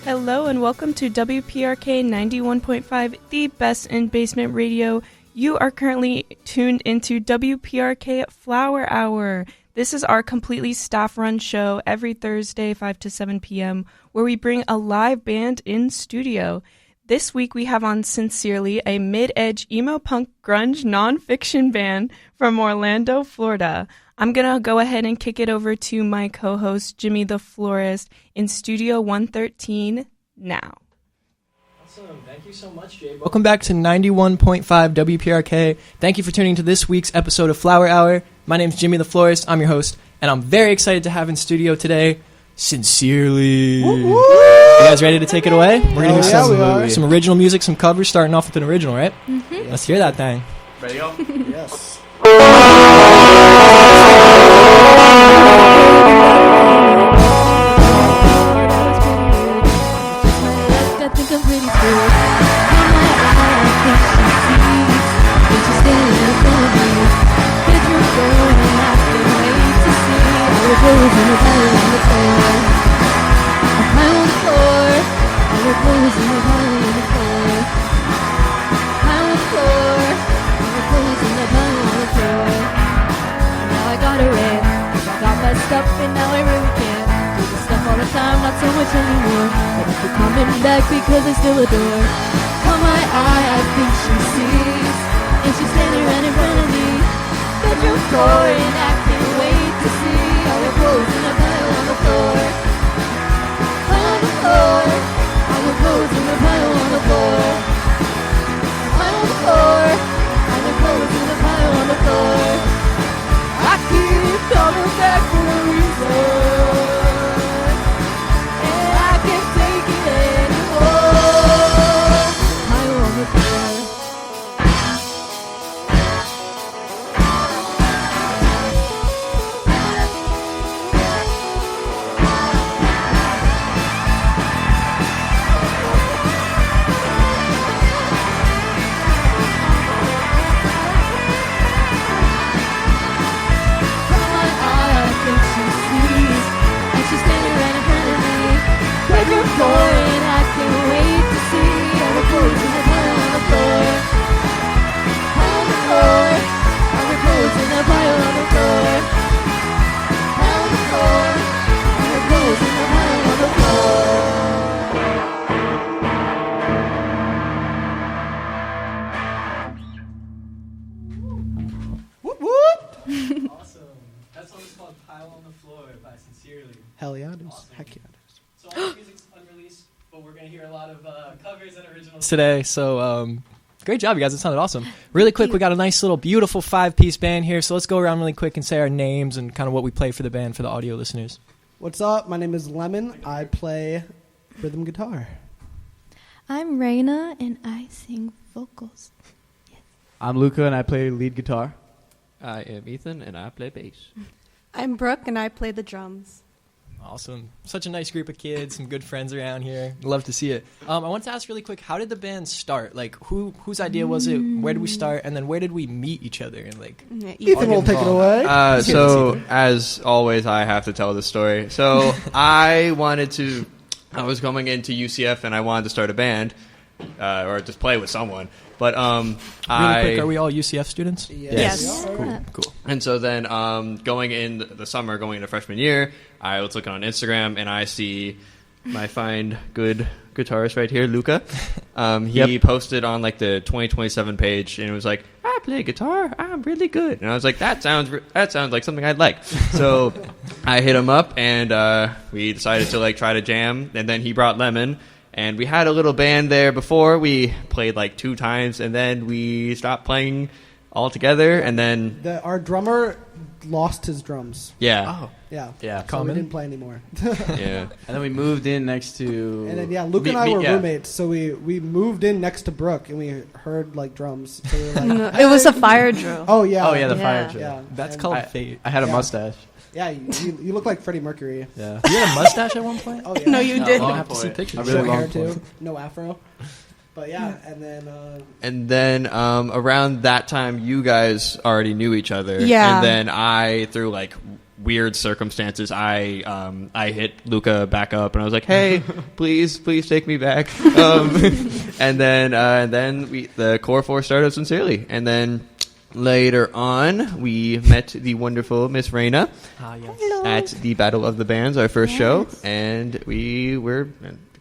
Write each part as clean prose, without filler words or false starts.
Hello and welcome to WPRK 91.5, the best in basement radio. You are currently tuned into WPRK Flower Hour. This is our completely staff-run show every Thursday, 5 to 7 p.m., where we bring a live band in studio. This week we have on Sincerely, a mid-edge emo punk grunge nonfiction band from Orlando, Florida. I'm going to go ahead and kick it over to my co-host, Jimmy the Florist, in Studio 113 now. Awesome. Thank you so much, Jay. Welcome back to 91.5 WPRK. Thank you for tuning to this week's episode of Flower Hour. My name's Jimmy the Florist. I'm your host, and I'm very excited to have in studio today, Sincerely. Woo-hoo! You guys ready to take it away? We're going to hear some original music, some covers, starting off with an original, right? Mm-hmm. Yes. Let's hear that thing. Ready, go? Yes. And now I really can't do this stuff all the time, not so much anymore. But if you're coming back because I still adore. Caught my eye, I think she sees, and she's standing right in front of me. Bedroom floor, and I can't wait to see all the clothes in a pile on the floor. Pile on the floor, all the clothes in a pile on the floor. Pile on the floor, all the clothes in a pile on the floor. I keep coming back for a reason, and I can't take it anymore. Pile on the floor. And I can't wait to see all the clothes in the pile on the floor. Pile on the floor, all the clothes in the pile on the floor. Pile on the floor, all the clothes in the pile on the floor. Whoop whoop! Awesome. That song is called Pile on the Floor by Sincerely. Hell yeah, it is. Awesome. Heck yeah, it is. So all the music's unreleased, but we're going to hear a lot of covers and originals today. So great job, you guys. It sounded awesome. Really quick, we got a nice little beautiful 5-piece band here. So let's go around really quick and say our names and kind of what we play for the band for the audio listeners. What's up? My name is Lemon. I play rhythm guitar. I'm Reyna, and I sing vocals. Yes. I'm Luca, and I play lead guitar. I am Ethan, and I play bass. I'm Brooke, and I play the drums. Awesome. Such a nice group of kids, some good friends around here. Love to see it. I want to ask really quick, how did the band start? Like, whose idea was it? Where did we start? And then where did we meet each other? And like, Ethan will take it away. So, as always, I have to tell this story. So, I was coming into UCF, and I wanted to start a band, or just play with someone. But really quick, are we all UCF students? Yes. Cool. And so then going in the summer, going into freshman year, I was looking on Instagram, and I see my fine, good guitarist right here, Luca. He posted on like the 2027 page, and it was like, I play guitar, I'm really good. And I was like, that sounds like something I'd like. So I hit him up, and we decided to like try to jam, and then he brought Lemon. And we had a little band there before. We played like 2 times, and then we stopped playing altogether. And then Our drummer lost his drums. Yeah. Oh. Yeah. Yeah. So we didn't play anymore. Yeah. And then we moved in next to... And then, Luke and I were roommates, so we moved in next to Brooke, and we heard, like, drums. So we were like, It was a fire drill. Oh, yeah. Oh, yeah, the fire drill. Yeah. That's called fate. I had a mustache. Yeah, you look like Freddie Mercury. Yeah. You had a mustache at one point? Oh, yeah. No, you didn't. I'll have to see pictures. Really Short long hair, point. too. No afro. But, yeah, and then... around that time, you guys already knew each other. Yeah. And then I, through like weird circumstances, I hit Luca back up, and I was like, "Hey, please take me back." And then the core four started sincerely, and then later on we met the wonderful Miss Reyna at the Battle of the Bands, our first show, and we were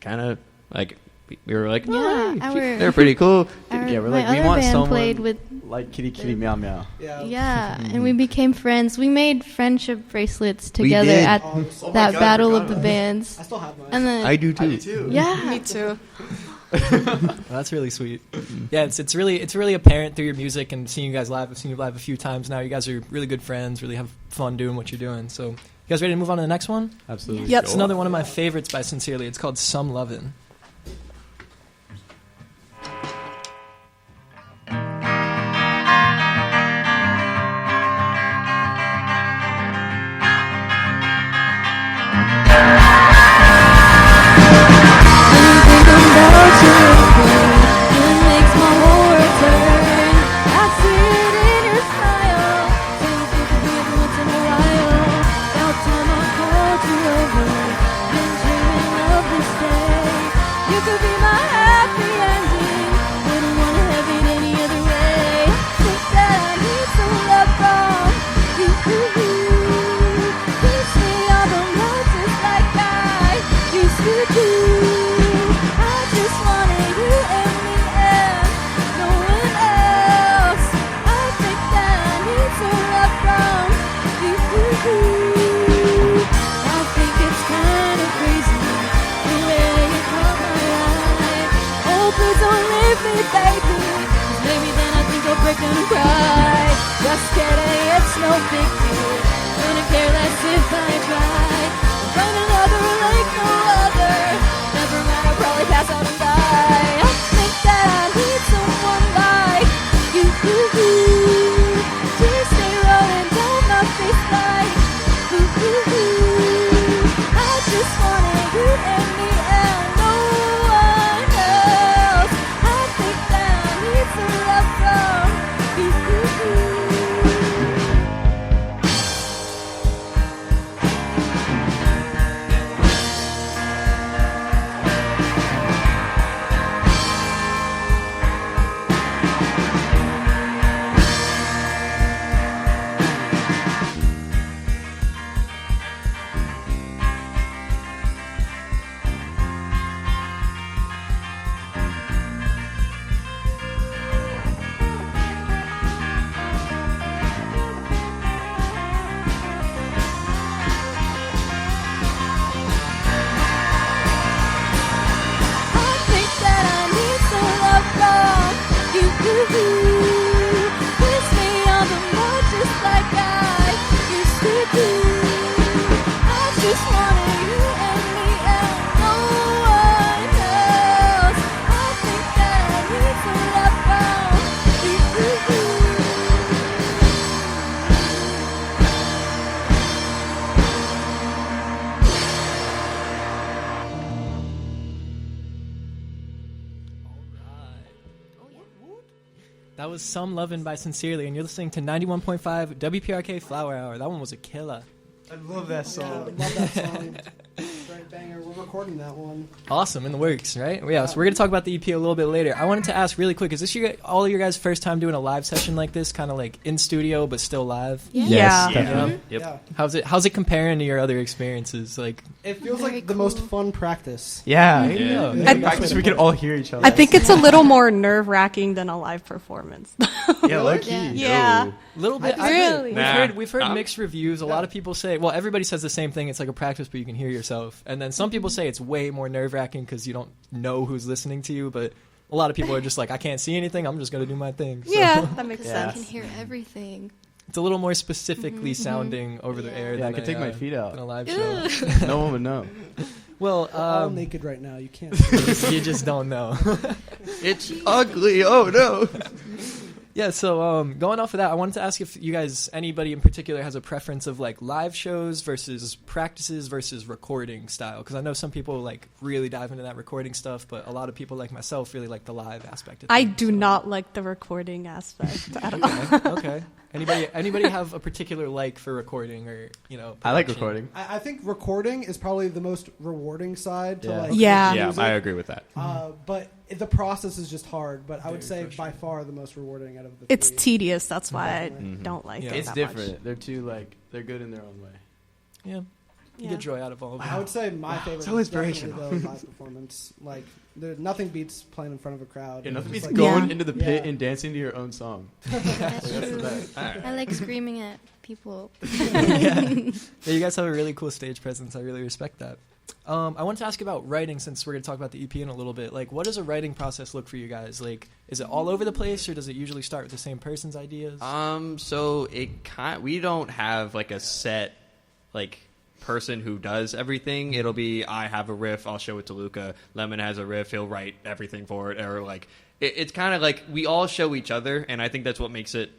kind of like. We were like, they're pretty cool. We're my like, we other want band someone played with like Kitty Kitty Meow Meow. Yeah, and we became friends. We made friendship bracelets We together did. at that Battle of the Bands. I still have mine. And then I do too. Yeah, Me too. Well, that's really sweet. Yeah, it's really apparent through your music and seeing you guys live. I've seen you live a few times now. You guys are really good friends. Really have fun doing what you're doing. So, you guys ready to move on to the next one? Absolutely. Yep. It's another one of my favorites by Sincerely. It's called Some Lovin'. That was Some Lovin' by Sincerely, and you're listening to 91.5 WPRK Flower Hour. That one was a killer. I love that song. Love that song. Right banger. We're recording that one. Awesome, in the works, right? Yeah, so we're going to talk about the EP a little bit later. I wanted to ask really quick, is this all your guys' first time doing a live session like this, kind of like in studio but still live? Yeah. Yep. Yeah. How's it comparing to your other experiences? Like, It feels Very like the cool. most fun practice. Yeah. there you go. I- Practice, we can all hear each other. I think it's a little more nerve-wracking than a live performance. Yeah, low key. Yeah. Little bit. Really? We've heard mixed reviews. A lot of people say, well, everybody says the same thing. It's like a practice, but you can hear yourself. And then some people say it's way more nerve-wracking because you don't know who's listening to you. But a lot of people are just like, I can't see anything. I'm just going to do my thing. So Yeah, that makes Because sense. I can hear everything. it's a little more specifically sounding over the air Yeah, than I could take my feet out. than a live show. No one would know. Well, We're all naked right now. You can't. See you just don't know. It's ugly. Oh no. Yeah, so going off of that, I wanted to ask if you guys, anybody in particular, has a preference of like live shows versus practices versus recording style. Because I know some people like really dive into that recording stuff, but a lot of people like myself really like the live aspect of things. I do not like the recording aspect at all. Okay. Anybody have a particular like for recording or I like production? recording. I think recording is probably the most rewarding side to like Yeah. make Yeah, music. I agree with that. But the process is just hard. But I would Very say frustrating. by far the most rewarding out of the It's three. tedious. That's why I Definitely. don't like Yeah. it It's that different. much. They're too like they're good in their own way. Yeah. You Yeah. get joy out of all of it. I would say my favorite So is definitely inspirational. the live performance. Like, nothing beats playing in front of a crowd. Yeah, nothing Just beats like- going Yeah. into the pit Yeah. and dancing to your own song. That's That's true. the best. I like screaming at people. Yeah, you guys have a really cool stage presence. I really respect that. I wanted to ask about writing since we're going to talk about the EP in a little bit. Like, what does a writing process look for you guys? Like, is it all over the place, or does it usually start with the same person's ideas? So we don't have like a set like person who does everything. It'll be I have a riff, I'll show it to Luca. Lemon has a riff, he'll write everything for it. Or like it's kind of like we all show each other, and I think that's what makes it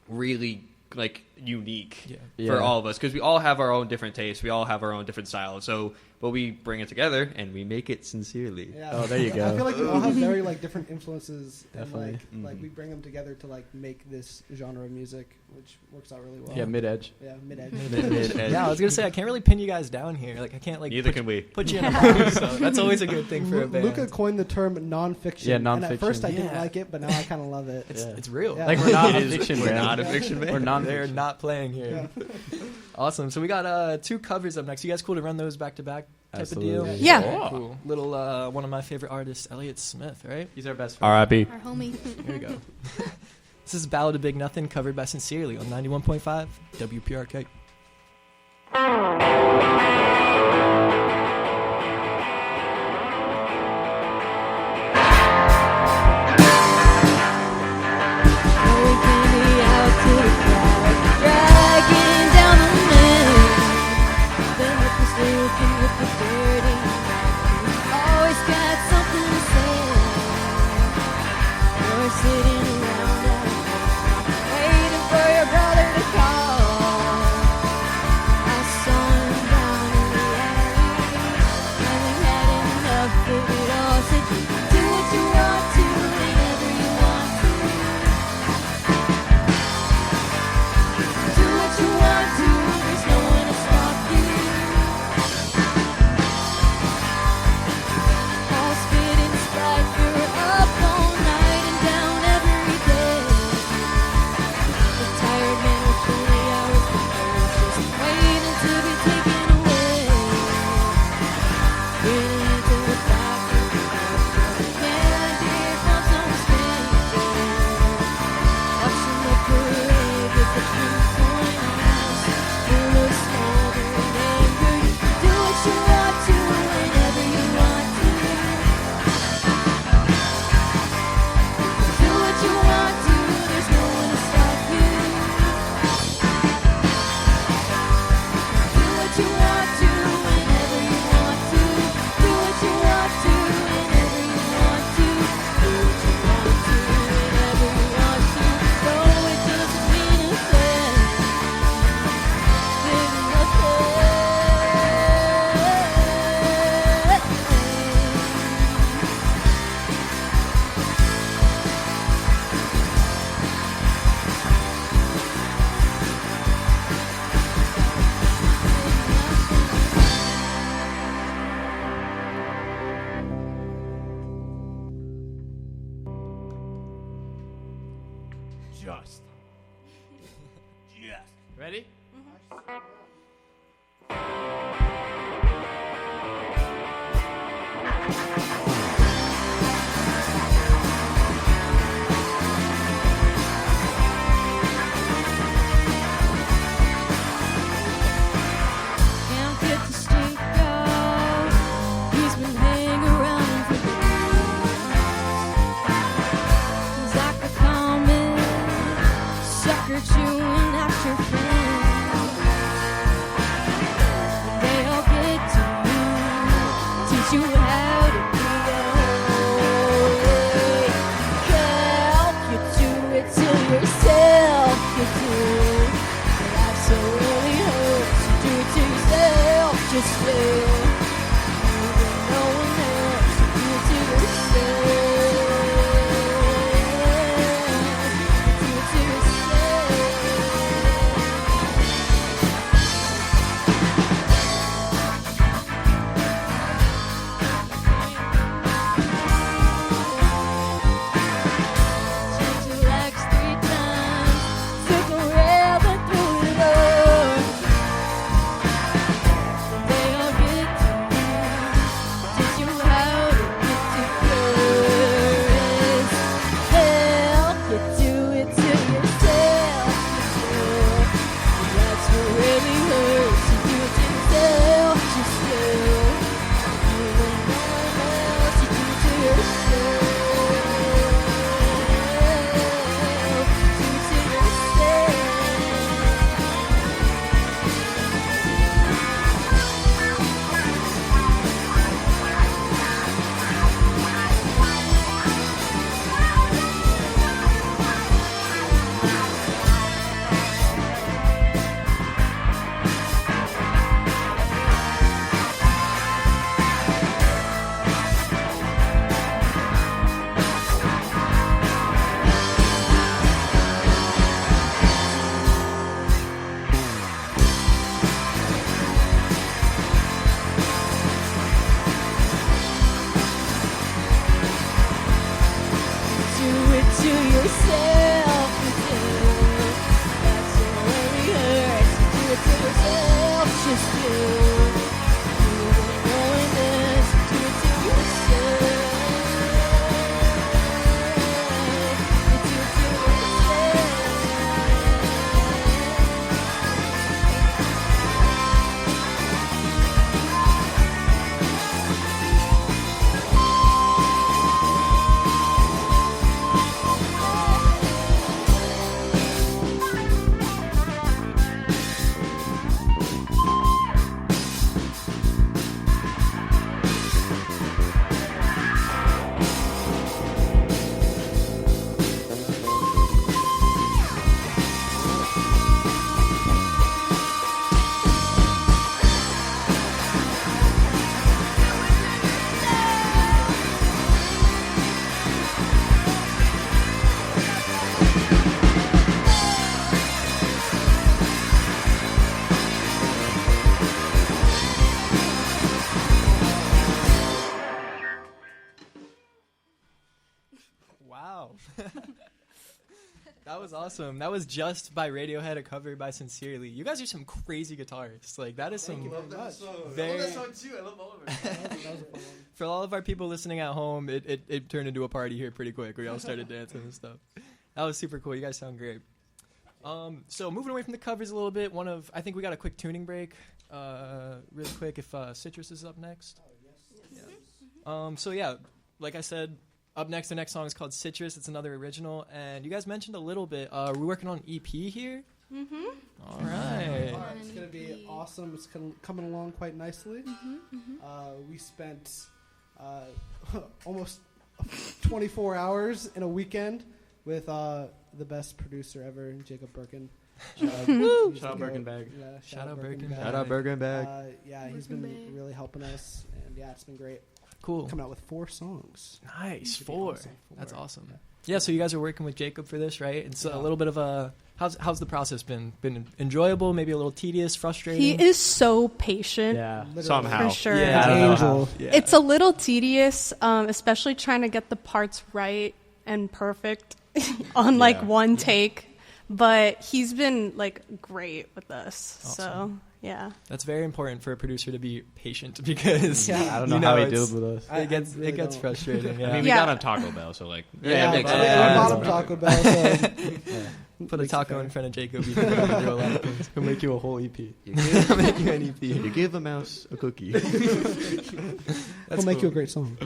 really like unique Yeah. for all of us because we all have our own different tastes. We all have our own different styles. So, but we bring it together and we make it sincerely. Yeah. Oh, there you go. I feel like we all have very like different influences, Definitely. and like we bring them together to like make this genre of music, which works out really well. Yeah, mid-edge. Yeah, mid-edge. Mid-edge. Yeah, I was going to say, I can't really pin you guys down here. Like, I can't like Neither can we. put you in a box. So that's always a good thing for a band. Luca coined the term non-fiction. Yeah, And at non-fiction. first I didn't Yeah. like it, but now I kind of love it. It's real. Yeah. Like we're not It a is- fiction we're band. not a fiction band. We're They're non-fiction. not playing here. Awesome. So we got 2 covers up next. You guys cool to run those back to back type Absolutely. of deal? Yeah. Okay, cool. Little one of my favorite artists, Elliott Smith, right? He's our best friend. R.I.P. Our homie. Here we go. This is Ballad of Big Nothing, covered by Sincerely on 91.5 WPRK. Throwing candy out to the crowd, dragging down the men. The helpless looking with the dirty mouth. Always got something to say. You're sitting around at home, waiting for your brother to call. I saw him down in the alley, having had enough of it all. Said, do what you want to, whenever you want to. Do what you want to, there's no one to stop you. All spit and splash, you're up all night and down every day. The tired man with 20 hours to burn, just waiting to be taken away. Getting into the back of the house, candy from some stranger. Watching the parade with the troops on us, full of smoldering anger. Do what you want to, whenever you want to. Do what you want to, there's no one to stop you. Do what you want to, whenever you want to. Do what you want to, whenever you want to. Do what you want to, whenever you want to. No, it doesn't mean a thing. Living the thing. Just. Ready? Can't get the street dog. He's been hanging around for days. He's like a common sucker chewing at your friends. They all get to you, teach you how to be alright. Help you do it till you're Wow. That was awesome. That was Just by Radiohead, a cover by Sincerely. You guys are some crazy guitarists. Like, that is some... Thank you very much. I love that song too. I love all of it. That was a fun one. For all of our people listening at home, it turned into a party here pretty quick. We all started dancing and stuff. That was super cool. You guys sound great. So moving away from the covers a little bit, I think we got a quick tuning break. Really quick, if Citrus is up next. So yeah, like I said, up next, the next song is called Citrus. It's another original, and you guys mentioned a little bit. We're working on an EP here. Mm-hmm. All right. It's going to be awesome. It's coming along quite nicely. We spent almost 24 hours in a weekend with the best producer ever, Jacob Birkin. Shout out Birkenbag. Yeah, Shout out Birkenbag. Shout out Birkenbag. Yeah, he's been really helping us, and yeah, it's been great. Cool. Coming out with 4 songs. Nice. Should be 4. awesome. 4. That's awesome. Yeah, so you guys are working with Jacob for this, right? It's a little bit of a... How's the process been? Been enjoyable, maybe a little tedious, frustrating? He is so patient. Yeah. Somehow. For sure. Yeah, I don't know Angel. how. Yeah. It's a little tedious, especially trying to get the parts right and perfect on like one take. But he's been like great with us. Awesome. So yeah. That's very important for a producer to be patient because I don't know how he deals with us. It gets really it gets don't. frustrating. Yeah. I mean, we Yeah. got on Taco Bell, so like, Yeah, it makes but- sense. yeah. Bottom Taco Bell. So Put a taco in front of Jacob. You can do a lot of things. He'll make you a whole EP. Make you an EP. You give a mouse a cookie. He'll make you a great song.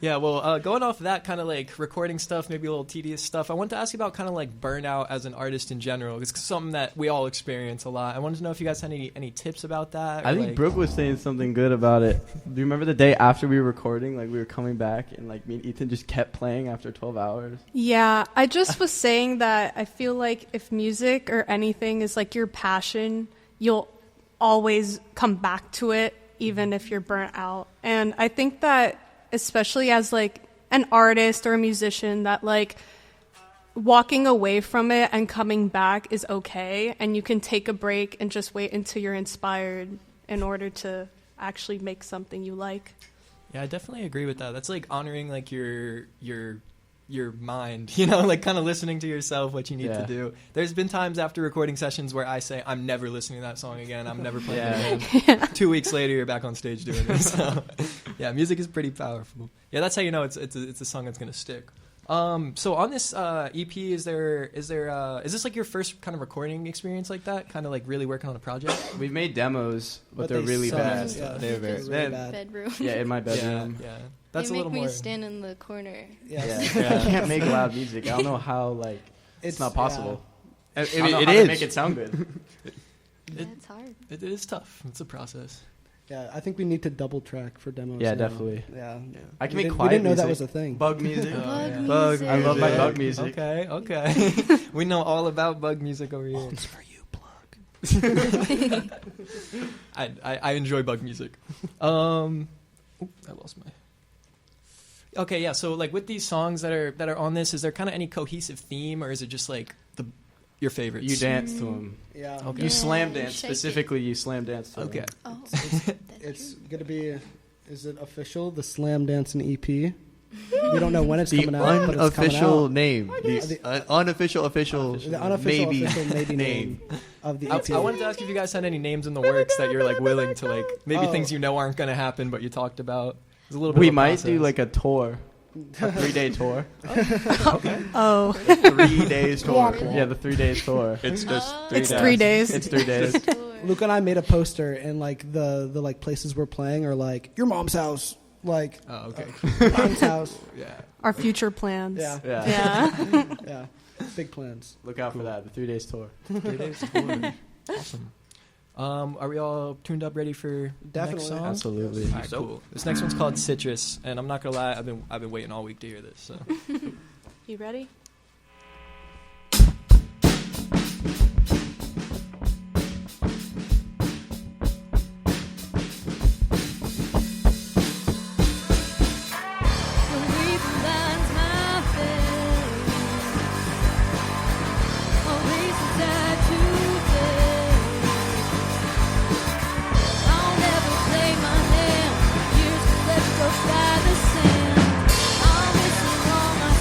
Yeah, well, going off of that kind of like recording stuff, maybe a little tedious stuff, I wanted to ask you about kind of like burnout as an artist in general. It's something that we all experience a lot. I wanted to know if you guys had any tips about that. I think Brooke was saying something good about it. Do you remember the day after we were recording, like we were coming back and like me and Ethan just kept playing after 12 hours? Yeah, I just was saying that I feel like if music or anything is like your passion, you'll always come back to it, even if you're burnt out. And I think that especially as like an artist or a musician, that like walking away from it and coming back is okay. And you can take a break and just wait until you're inspired in order to actually make something you like. Yeah, I definitely agree with that. That's like honoring like your mind, you know, like kind of listening to yourself, what you need to do. There's been times after recording sessions where I say, I'm never listening to that song again. I'm never playing it again. 2 weeks later, you're back on stage doing it. So, yeah, music is pretty powerful. Yeah, that's how you know it's a song that's going to stick. So on this EP, is this like your first kind of recording experience like that? Kind of like really working on a project? We've made demos, but they're they really suck. bad. Yeah. They're very It's really bad. Bedroom. Yeah, in my bedroom. Yeah. That's they a little make me more. stand in the corner. Yes. Yeah. I can't make loud music. I don't know how, like, it's not possible. I I mean, don't know it how to is. make it sound good. Yeah, it's hard. It is tough. It's a process. Yeah, I think we need to double track for demos. Yeah, now. definitely. Yeah. I can We make didn't- quiet We didn't know music. that was a thing. Bug music. Bug yeah. music. I love my bug music. Okay. We know all about bug music over here. It's for you, plug. I enjoy bug music. I lost my. Okay, yeah. So like with these songs that are on this, is there kind of any cohesive theme, or is it just like your favorites? You dance to them. Yeah. Okay. You slam Yeah, dance. shake it. Specifically, you slam dance to Okay. them. Oh, It's going to be, is it official, the Slam Dancing EP? We don't know when it's The coming out, but it's coming unofficial out. name. The- The unofficial official The unofficial maybe official maybe name. name of the I EP. wanted to ask if you guys had any names in the works that you're like willing to like maybe Oh. things you know aren't going to happen, but you talked about. It's a little bit. We of a might process. do like a tour. A 3-day tour. Oh, 3 days tour. Yeah, the 3 days tour. It's just Oh. 3 it's days. 3 days. It's 3 days. Luke and I made a poster, and like the like places we're playing are like your mom's house, like Oh, okay. mom's house. Yeah. Our future plans. Yeah, Yeah. Yeah. yeah, big plans. Look out for that. The 3 days tour. 3 days tour. Awesome. Are we all tuned up, ready for the next Definitely. song? Absolutely. All right, cool. This next one's called Citrus, and I'm not gonna lie, I've been waiting all week to hear this. So. You ready? By the sand, I'll miss all my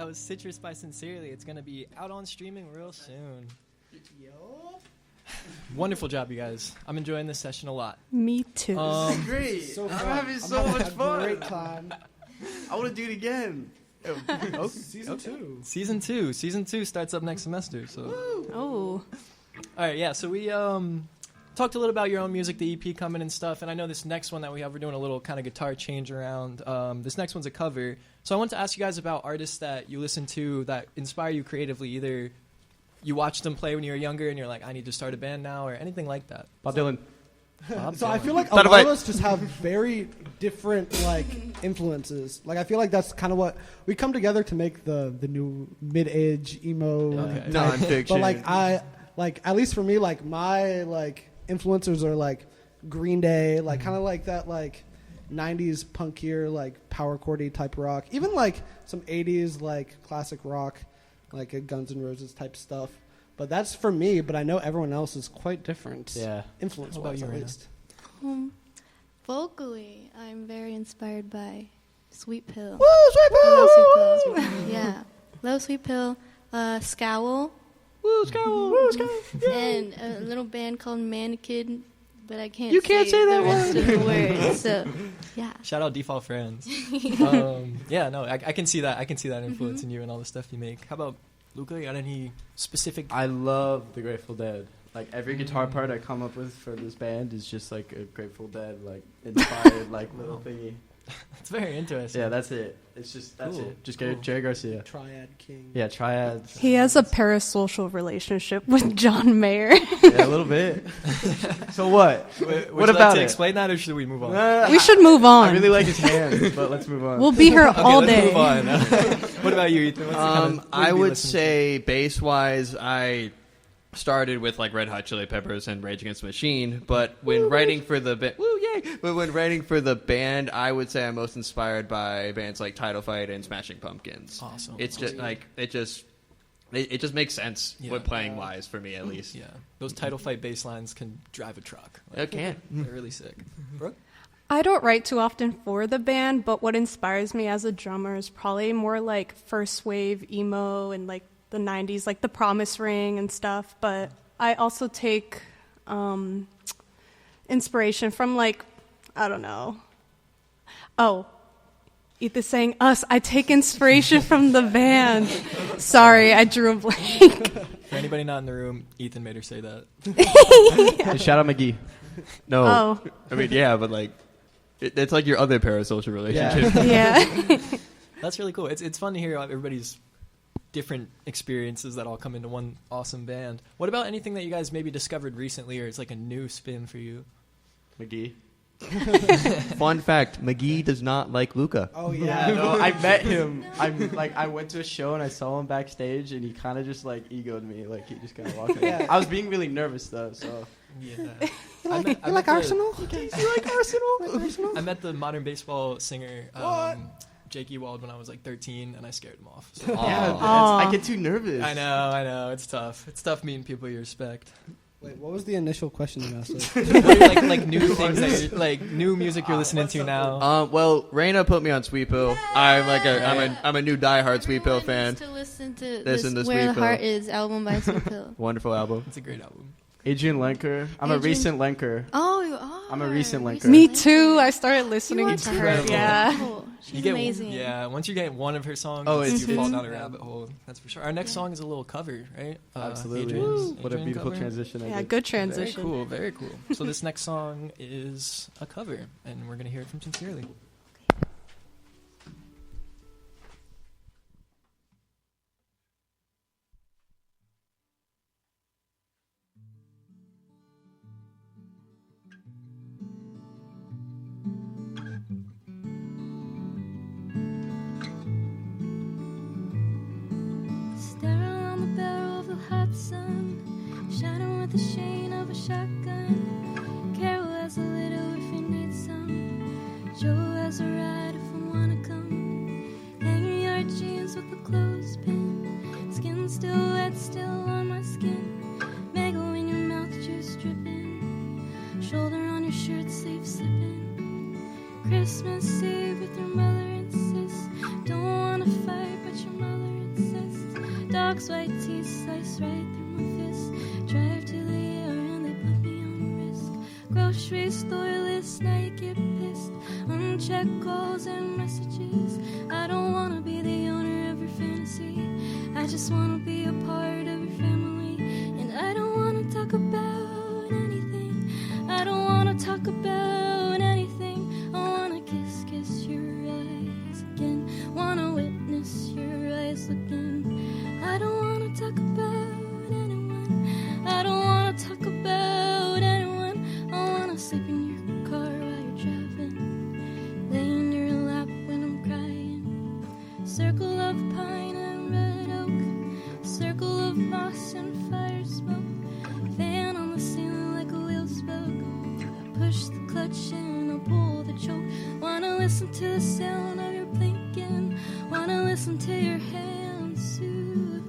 That was Citrus by Sincerely. It's going to be out on streaming real soon. Wonderful job, you guys. I'm enjoying this session a lot. Me too. Great. So I'm fun. having I'm so having much a fun. Great time. I want to do it again. Season 2. Season 2 starts up next semester. So, Oh. all right, yeah. So we talked a little about your own music, the EP coming and stuff. And I know this next one that we have, we're doing a little kind of guitar change around. This next one's a cover. So I want to ask you guys about artists that you listen to that inspire you creatively. Either you watched them play when you were younger and you're like, I need to start a band now, or anything like that. Bob Dylan. So I feel like a lot of us just have very different like influences. Like I feel like that's kind of what we come together to make the new mid-age emo Okay. Nonfiction. But like I like at least for me like my like influencers are like Green Day, like kind of like that like 90s punkier like power chordy type rock, even like some 80s like classic rock, like a Guns N' Roses type stuff. But that's for me, but I know everyone else is quite different. Yeah. Influence What about wise you, at Reyna? least. Vocally, I'm very inspired by Sweet Pill. Woo, Sweet Pill! Love Sweet Pill. Yeah. Love Sweet Pill. Scowl. Woo, Scowl. Woo, Scowl. And a little band called Mannequin, but I can't You can't say that the rest of the words. So, yeah. Shout out Default Friends. Yeah, no, I can see that. I can see that influence in you and all the stuff you make. How about Luca? You got any specific? I love the Grateful Dead. Like every guitar part I come up with for this band is just like a Grateful Dead like inspired like little thingy. It's very interesting. Yeah, that's it. It's just that's Cool. it. Just get Jerry Garcia. Triad King. Yeah, triads. He has a parasocial relationship with John Mayer. Yeah, a little bit. So what? Would What you about like to it? explain that, or should we move on? We should move on. I really like his hands, but let's move on. We'll be here Okay, all let's day. move on. What about you, Ethan? What's the kind of- what I have you would listened say bass-wise, I started with like Red Hot Chili Peppers and Rage Against the Machine, but when writing for the but when writing for the band, I would say I'm most inspired by bands like Title Fight and Smashing Pumpkins. to? Awesome. It's just like it just makes sense Yeah. with playing wise for me at least. Yeah, those Title Fight bass lines can drive a truck. Like, It can. they're really sick. Brooke? I don't write too often for the band, but what inspires me as a drummer is probably more like first wave emo and like the 90s, like the Promise Ring and stuff. But I also take inspiration from like, I don't know. Oh, Ethan's saying us. I take inspiration from the band. Sorry, I drew a blank. For anybody not in the room, Ethan made her say that. Hey, shout out McGee. No, Oh. I mean yeah, but like it's like your other parasocial relationship. Yeah. That's really cool. It's fun to hear everybody's different experiences that all come into one awesome band. What about anything that you guys maybe discovered recently, or it's like a new spin for you? McGee. Fun fact: McGee does not like Luca. Oh Yeah, yeah. no, I met him. I went to a show and I saw him backstage, and he kind of just like egoed me. Like he just kind of walked. Yeah. I was being really nervous though, so. Yeah. You like Arsenal? You like Arsenal? I met the modern baseball singer, What? Jake Ewald, when I was like 13, and I scared him off. So. Yeah, Aw. I get too nervous. I know. It's tough. It's tough meeting people you respect. Wait, what was the initial question you asked? What are like new things that you're, like new music you're listening to now? Well, Reyna put me on Sweet Pill. I'm a new diehard Sweet Pill fan. To listen to Listen to Where the Sweet Pill. Heart Is album by Sweet Pill. Wonderful album. It's a great album. Adrienne Lenker. I'm a Adrienne- recent Lenker. Oh, you are. I'm a recent linker. Me too. I started You listening are to too. her. incredible. Yeah. Oh, she's You get, amazing. Yeah, once you get one of her songs, Oh, you it's- fall it's- down a rabbit hole. That's for sure. Our next song is a little cover, right? Absolutely. What a Adrienne beautiful cover. transition. I Yeah, did. good Very transition. cool, very cool. So this next song is a cover, and we're going to hear it from Sincerely. Staring on the barrel of the hot sun, shining with the sheen of a shotgun. Carol has a little if you need some. Joe has a ride if I wanna come. Hanging your jeans with the clothespin. Skin still wet, still on my skin. Mango in your mouth, juice dripping. Shoulder on your shirt, sleeve slipping. Christmas Eve with your mother and sis. Don't wanna fight, but your mother socks, white teeth, slice right through my fist. Drive to the air and they put me on risk. Grocery store list, now you get pissed. Unchecked calls and messages. I don't wanna be the owner of your fantasy. I just wanna be a part of your family. And I don't wanna talk about anything. I don't wanna talk about anything. I wanna kiss your eyes again. Wanna witness your eyes looking. I don't wanna talk about anyone. I don't wanna talk about anyone. I wanna sleep in your car while you're driving. Lay in your lap when I'm crying. Circle of pine and red oak. Circle of moss and fire smoke. Fan on the ceiling like a wheel spoke. I push the clutch and I pull the choke. Wanna listen to the sound of your blinking. Wanna listen to your hands soothe.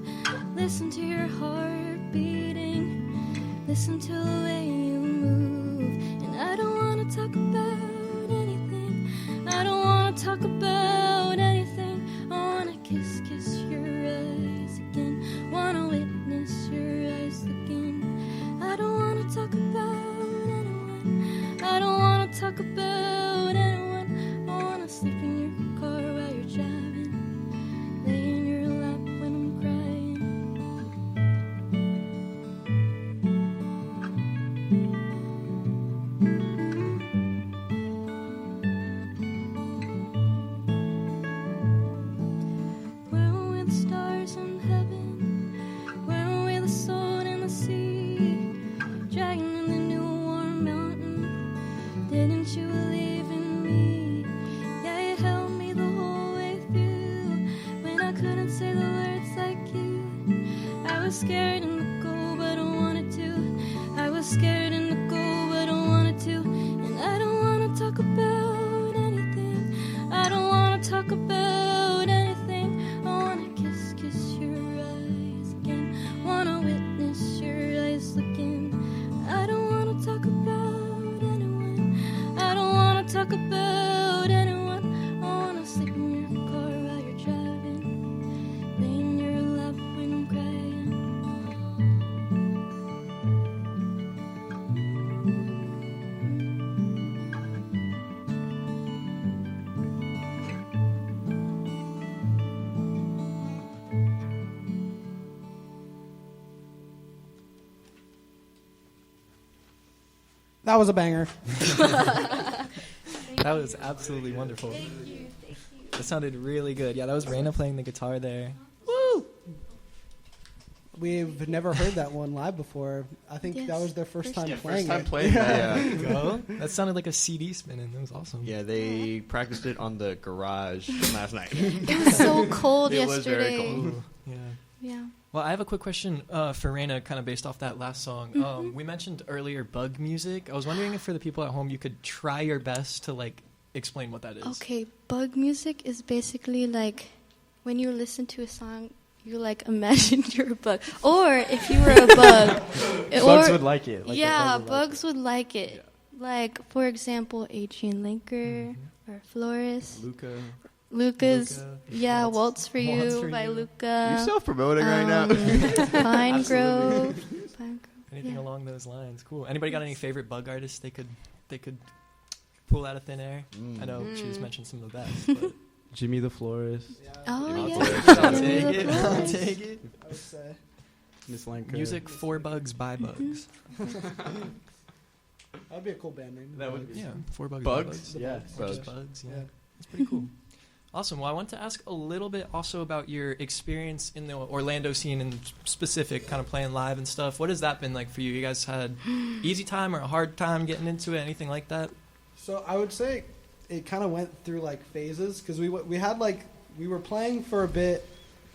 Listen to your heart beating. Listen to the way you move. And I don't wanna talk about anything. I don't wanna talk about anything. I wanna kiss your eyes again. Wanna witness your eyes looking. I don't wanna talk about anyone. I don't wanna talk about anyone. I wanna sleep in your car while you're driving. Lay in your lap when I'm crying. Where are we the stars in heaven? Where are we the sun and the sea? Dragging in the new warm mountain. Didn't you believe in me? Yeah, you held me the whole way through. When I couldn't say the words like you. I was scared in the go, but I wanted to. I was scared in the go, but I wanted to. And I don't wanna talk about anything. I don't wanna talk about anything. I wanna kiss your eyes again. Wanna witness your eyes looking. I don't wanna talk about anyone. I don't wanna talk about anyone. I wanna sleep in your car while you're driving. Lay in your lap when I'm crying. That was a banger. That was absolutely wonderful. That sounded really good. Yeah, that was Reyna playing the guitar there. Woo! We've never heard that one live before. I think Yes. that was their first time playing First time it. playing that. There you go. That sounded like a CD spinning. That was awesome. Yeah, they practiced it on the garage last night. It was so cold It was very yesterday. cold. Ooh, yeah. Yeah. Well, I have a quick question for Reyna, kind of based off that last song. We mentioned earlier bug music. I was wondering if for the people at home you could try your best to like explain what that is. Okay, bug music is basically like when you listen to a song, you like imagine you're a bug. Or if you were a bug. Bugs would like it. Like yeah, the bugs would like it. Yeah. Like, for example, Adrienne Lenkers or Flores. Luca. Luca's, Luca, yeah, Waltz for Waltz You for by You. Luca. You're self-promoting right now. Pine Grove. Pine Grove. Anything Yeah. along those lines. Cool. Anybody got any favorite bug artists they could pull out of thin air? I know she's mentioned some of the best. But Jimmy the Florist. Oh, I'll yeah. take it. I'll take it. I'll take it. I would say. Miss Lanker. Music for bugs by bugs. That'd be a cool band name. That would be- Yeah, 4 bugs. Bugs? By bugs. Yeah. Or just bugs. Yeah, it's pretty cool. Awesome. Well, I want to ask a little bit also about your experience in the Orlando scene and specific, kind of playing live and stuff. What has that been like for you? You guys had easy time or a hard time getting into it? Anything like that? So I would say it kind of went through like phases because we had like we were playing for a bit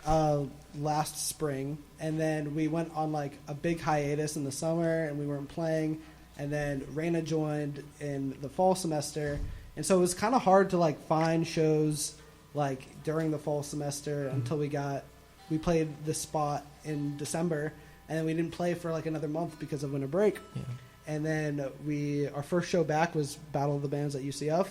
last spring, and then we went on like a big hiatus in the summer, and we weren't playing. And then Reyna joined in the fall semester, and so it was kind of hard to like find shows like during the fall semester until we played this spot in December, and then we didn't play for like another month because of winter break. Yeah. And then our first show back was Battle of the Bands at UCF,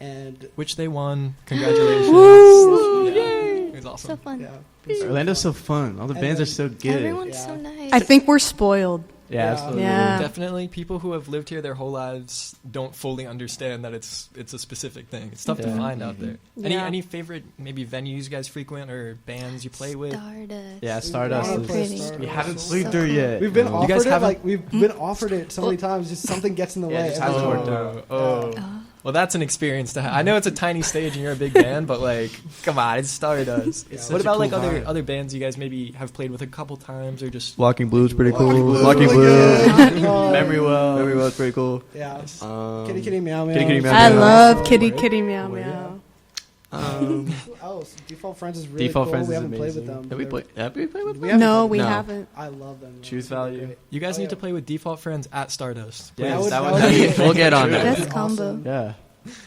and Which they won. Congratulations. Woo! Yeah. was So awesome. fun. Yeah. Orlando's so fun. All the And bands then are so good. Everyone's Yeah. so nice. I think we're spoiled. Yeah, Yeah. absolutely. Yeah. Definitely, people who have lived here their whole lives don't fully understand that it's a specific thing. It's tough to Yeah. find out there. Yeah. Any favorite maybe venues you guys frequent or bands you play with? Stardust. Yeah, Stardust wanna is. play Pretty. Stardust. We haven't played there yet. We've been You offered guys it. haven't- Like we've been offered it so many times. Just something gets in the Yeah, way. it just every hasn't time. worked out. Oh. Well, that's an experience to have. I know it's a tiny stage and you're a big band, but like, come on, it's Stardust. It's What such a about cool like vibe. other bands you guys maybe have played with a couple times or just? Walking Blue's pretty cool. Walking Walking Blue. Blue. Oh, Memory well. Memory Well's pretty cool. Yeah. Um, Kitty Kitty Meow Meow. Kitty Kitty Meow I Meow. love Kitty Word. Kitty Meow Word. Meow. Who else? Default Friends is really Default cool. Friends we is haven't played with amazing. them. Have we played with? We haven't No, played we with them. No. haven't. I love them. Truth They're Value. great. You guys Oh, need yeah. to play with Default Friends at Stardust. Yeah, That would- that that would would be- be- We'll get on True. that. Best combo. Yeah.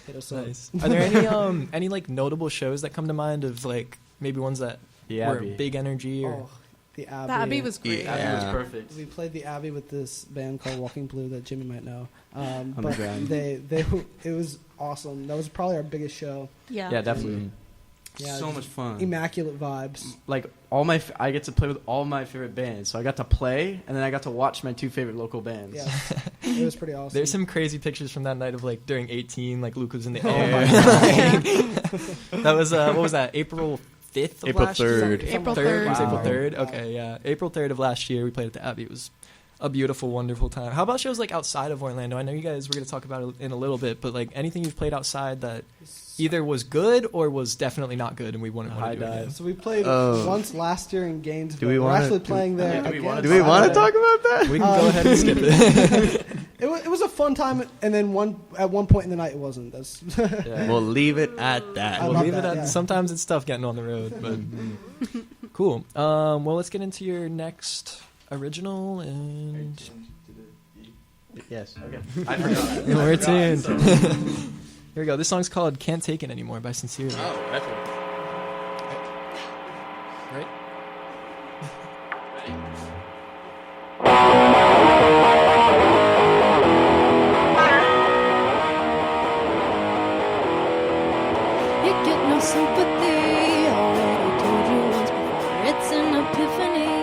Hit us up. Nice. Are there any like notable shows that come to mind of like maybe ones that The were Abbey. big energy or? Oh, the Abbey. The Abbey was great. Yeah. Abbey was perfect. We played the Abbey with this band called Walking Blue that Jimmy might know. Underground. But it was awesome. That was probably our biggest show. Yeah. Yeah, definitely. Mm. Yeah, So just much fun. Immaculate vibes. Like I get to play with all my favorite bands. So I got to play, and then I got to watch my two favorite local bands. Yeah, it was pretty awesome. There's some crazy pictures from that night of like during 18, like Luke was in the Oh air. my That was what was that? April 5th of April last year? 3rd. April 3rd. It was 3rd. April Wow. 3rd. Okay, yeah. April 3rd of last year, we played at the Abbey. It was a beautiful, wonderful time. How about shows like outside of Orlando? I know you guys were going to talk about it in a little bit, but like anything you've played outside that either was good or was definitely not good, and we wouldn't want High to do it dive. again. So we played Oh. once last year in Gainesville. Do we We're wanna- actually playing there. do we again wanna- Do we want to Saturday. talk about that? We can go ahead and skip it. It was a fun time, and then at one point in the night it wasn't. That's Yeah. We'll leave it at that. I We'll love leave it that, at. yeah. Sometimes it's tough getting on the road, but cool. Well, let's get into your next original, and Yes. Okay. I forgot. we're tuned. Here we go. This song's called "Can't Take It Anymore" by Sincerely. Oh, that's one. Right? You get no sympathy. Already told you once before. It's an epiphany.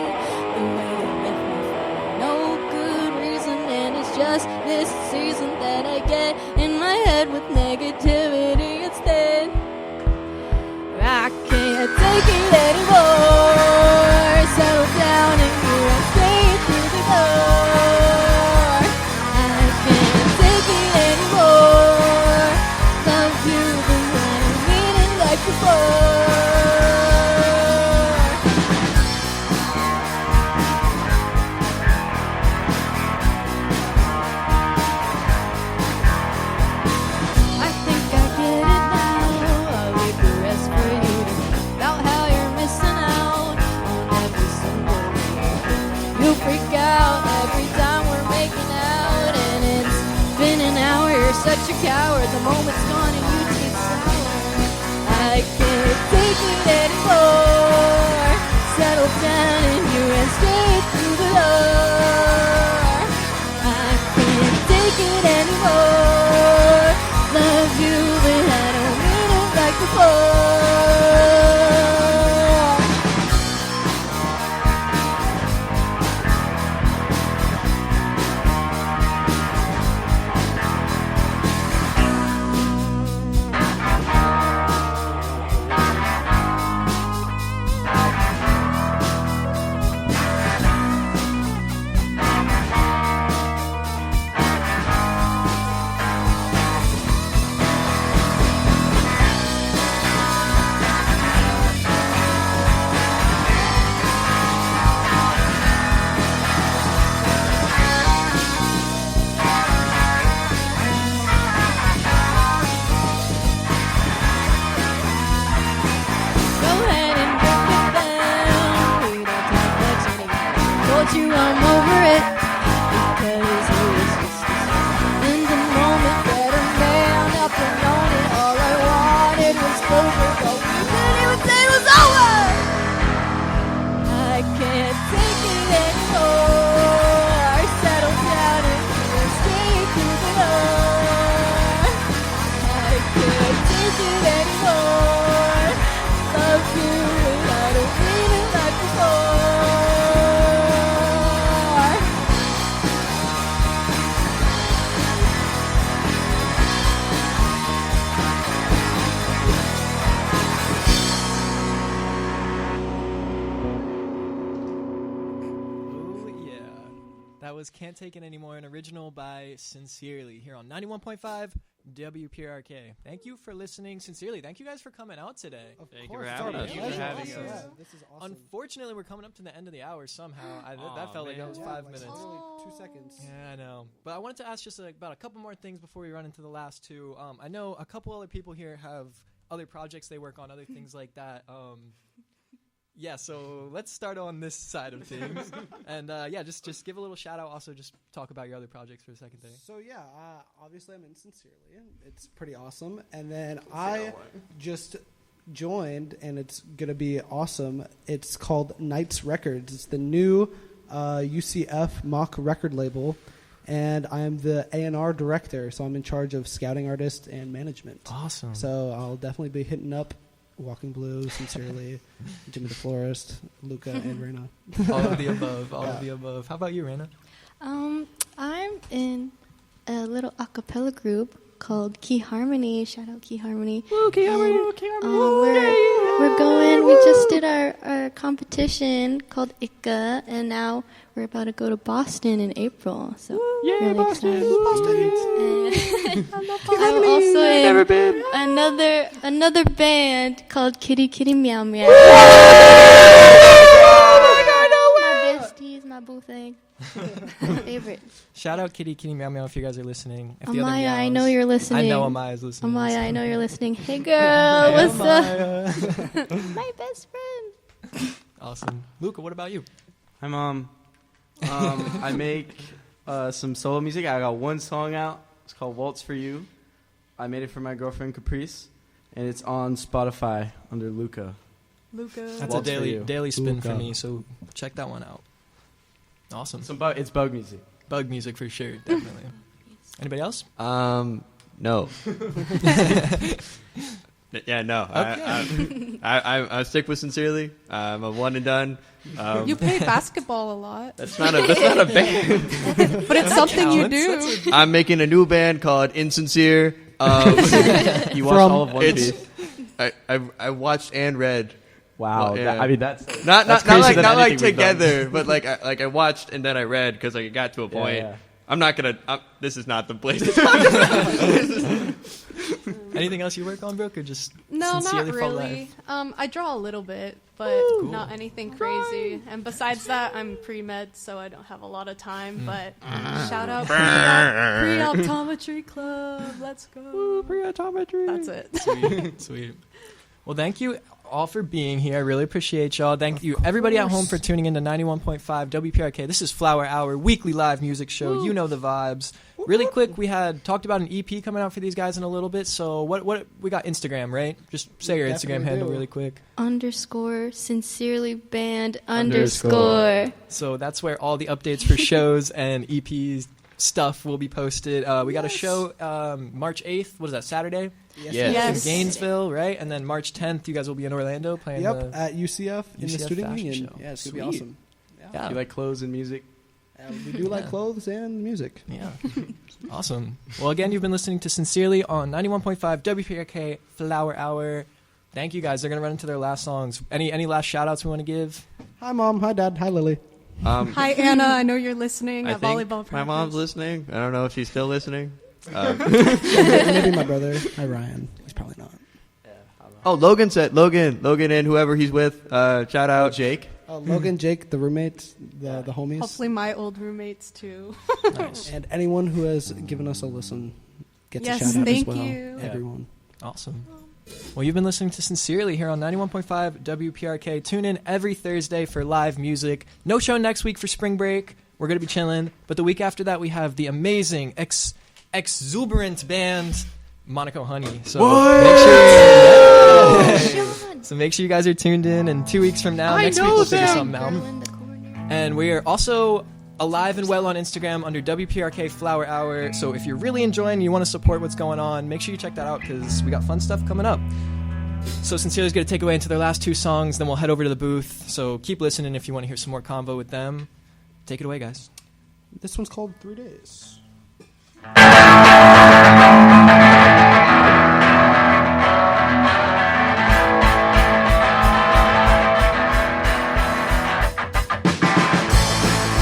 The way you left me for no good reason, and it's just this season that I get in my head with negativity instead. I can't take it anymore. Settle down and you went straight through the door. I can't take it anymore. Love you, but I don't mean it like before. I think I get it now. I'll leave the rest for you to think about how you're missing out on every single day. You freak out every time we're making out, and it's been an hour. You're such a coward. The moment's gone and you taste sour. I can't take it anymore. Settle down and you ran straight through the door. I can't take it anymore. Love you, but I don't mean it like before. was Can't Take It Anymore, an original by Sincerely here on 91.5 WPRK. Thank you for listening. Sincerely, thank you guys for coming out today. Thank you for having us. Thank you for having Awesome. us. Yeah, this is awesome. Unfortunately, we're coming up to the end of the hour somehow. That felt like that was Yeah, 5 like minutes. literally 2 seconds. Yeah, I know. But I wanted to ask just about a couple more things before we run into the last two. I know a couple other people here have other projects they work on, other things like that. Yeah, so let's start on this side of things. And just give a little shout out. Also, just talk about your other projects for a second there. So yeah, obviously I'm in Sincerely. It's pretty awesome. And then I just joined, and it's gonna be awesome. It's called Knights Records. It's the new UCF mock record label, and I'm the A&R director. So I'm in charge of scouting artists and management. Awesome. So I'll definitely be hitting up Walking Blue, Sincerely, Jimmy the Florist, Luca, and Reyna. All of the above. All of the above. How about you, Reyna? I'm in a little a cappella group called Key Harmony. Shout out Key Harmony. Woo, Key Harmony. We're going. We just did our competition called ICA, and now we're about to go to Boston in April. So really excited. I'm also in another band called Kitty Kitty Meow Meow. My besties, my boo thing. My favorite. Shout out Kitty Kitty Meow Meow if you guys are listening. If the other Amaya, I meows- know you're listening. I know Amaya's listening. Amaya, I know you're listening. Hey girl, Hey, what's up? Amaya. My best friend. Awesome. Luca, what about you? Hi, Mom. I make some solo music. I got one song out. It's called Waltz for You. I made it for my girlfriend Caprice, and it's on Spotify under Luca. Luca. That's Waltz a for you. daily spin Luca. for me, so check that one out. Awesome. It's bug music. Bug music for sure, definitely. Anybody else? No. Yeah, no. Okay. I stick with Sincerely. I'm a one and done. You play basketball a lot, That's not a band. but it's something you counts. do. I'm making a new band called Insincere. You watched all of One It's Piece. I watched and read. Wow. Well, yeah. That's Not crazier not than like anything we've done. together, but like I watched and then I read because I got to a point. Yeah. I'm not gonna. this is not the place to talk about. Anything else you work on, Brooke, or just No, not sincerely for really. life? I draw a little bit, but not anything crazy. And besides that, I'm pre-med, so I don't have a lot of time. But shout out pre-optometry club. Let's go. Pre-optometry. That's it. Sweet, sweet. Well, thank you all for being here. I really appreciate y'all. Thank you, everybody at home, for tuning in to 91.5 WPRK. This is Flower Hour, weekly live music show. You know the vibes. Really quick, we had talked about an EP coming out for these guys in a little bit. So what we got Instagram, right? Just say your Instagram Definitely handle do. really quick. _ Sincerely Band _ So that's where all the updates for shows and EP stuff will be posted. We got a show March 8th. What is that, Saturday? Yes. In Gainesville, right? And then March 10th, you guys will be in Orlando playing Yep, the... at UCF in the UCF student fashion union. show. Yeah, it's gonna be Sweet. awesome. Yeah. You like clothes and music? We do like clothes and music. Yeah. Awesome. Well, again, you've been listening to Sincerely on 91.5 WPRK Flower Hour. Thank you, guys. They're going to run into their last songs. Any last shout-outs we want to give? Hi, Mom. Hi, Dad. Hi, Lily. Hi, Anna. I know you're listening I at think volleyball practice. my mom's listening. I don't know if she's still listening. Maybe my brother. Hi, Ryan. He's probably not. Oh, Logan and whoever he's with. Shout out Jake. Logan, Jake, the roommates, the homies. Hopefully my old roommates, too. Nice. And anyone who has given us a listen gets Yes, a shout out as thank well. you. Everyone. Awesome. Well, you've been listening to Sincerely here on 91.5 WPRK. Tune in every Thursday for live music. No show next week for spring break. We're going to be chilling. But the week after that, we have the amazing, exuberant band, Monaco Honey. So make sure you guys are tuned in. And 2 weeks from now, next week we'll figure something out. And we are also alive and well on Instagram under WPRK Flower Hour. So if you're really enjoying and you want to support what's going on, make sure you check that out because we got fun stuff coming up. So Sincerely's going to take away into their last two songs, then we'll head over to the booth. So keep listening if you want to hear some more convo with them. Take it away, guys. This one's called 3 Days.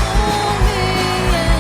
Hold me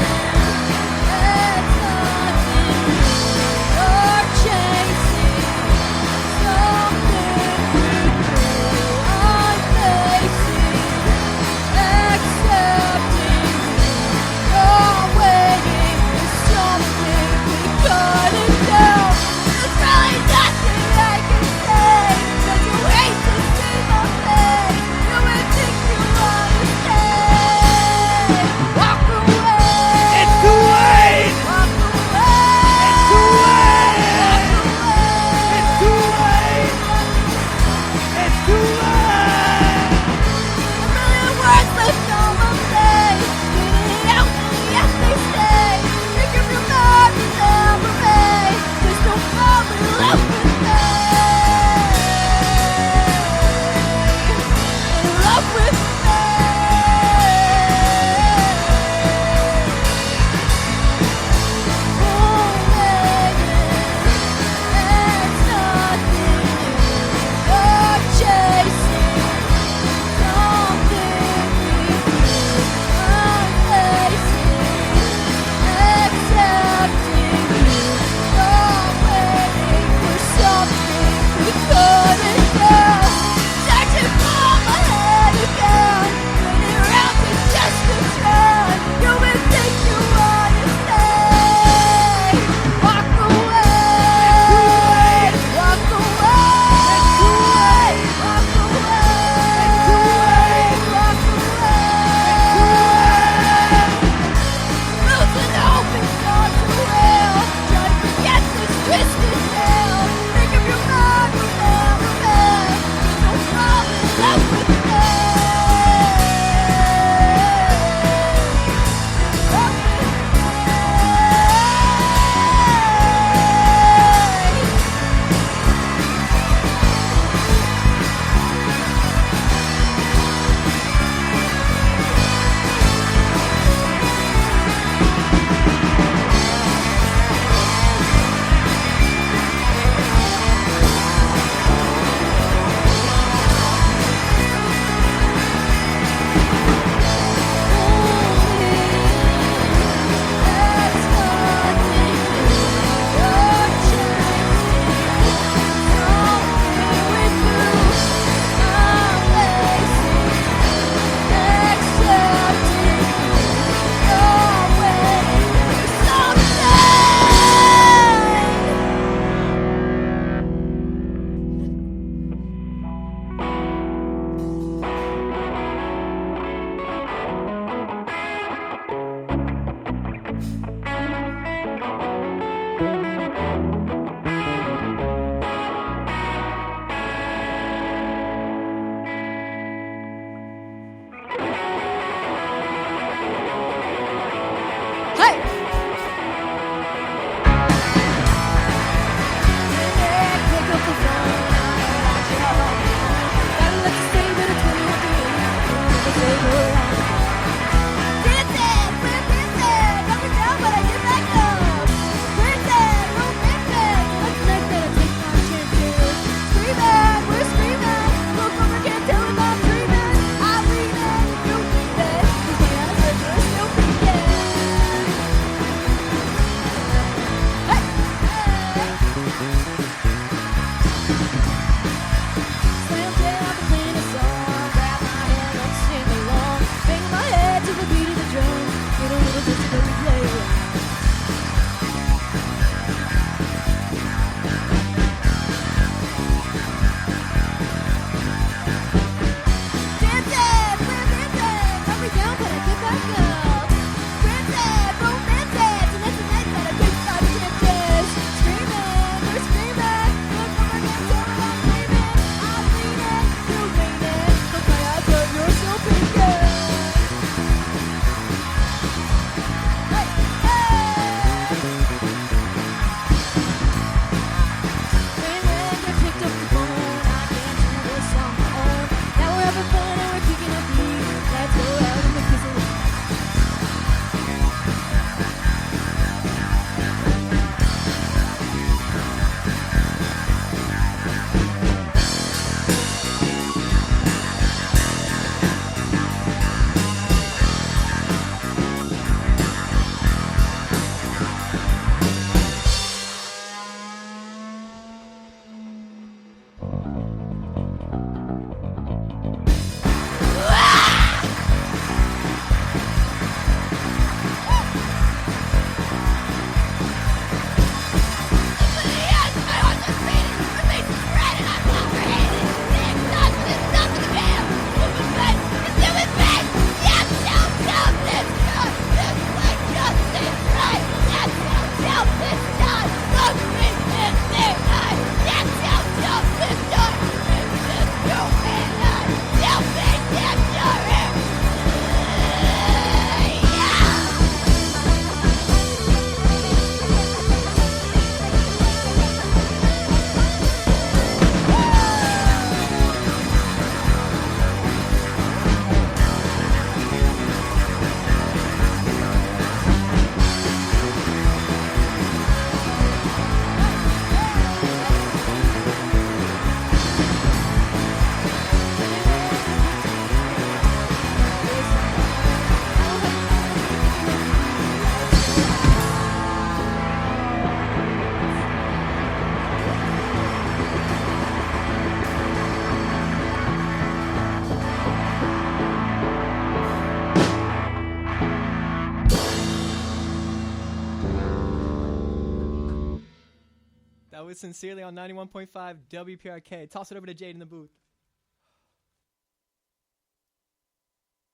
was Sincerely on 91.5 WPRK. Toss it over to Jade in the booth.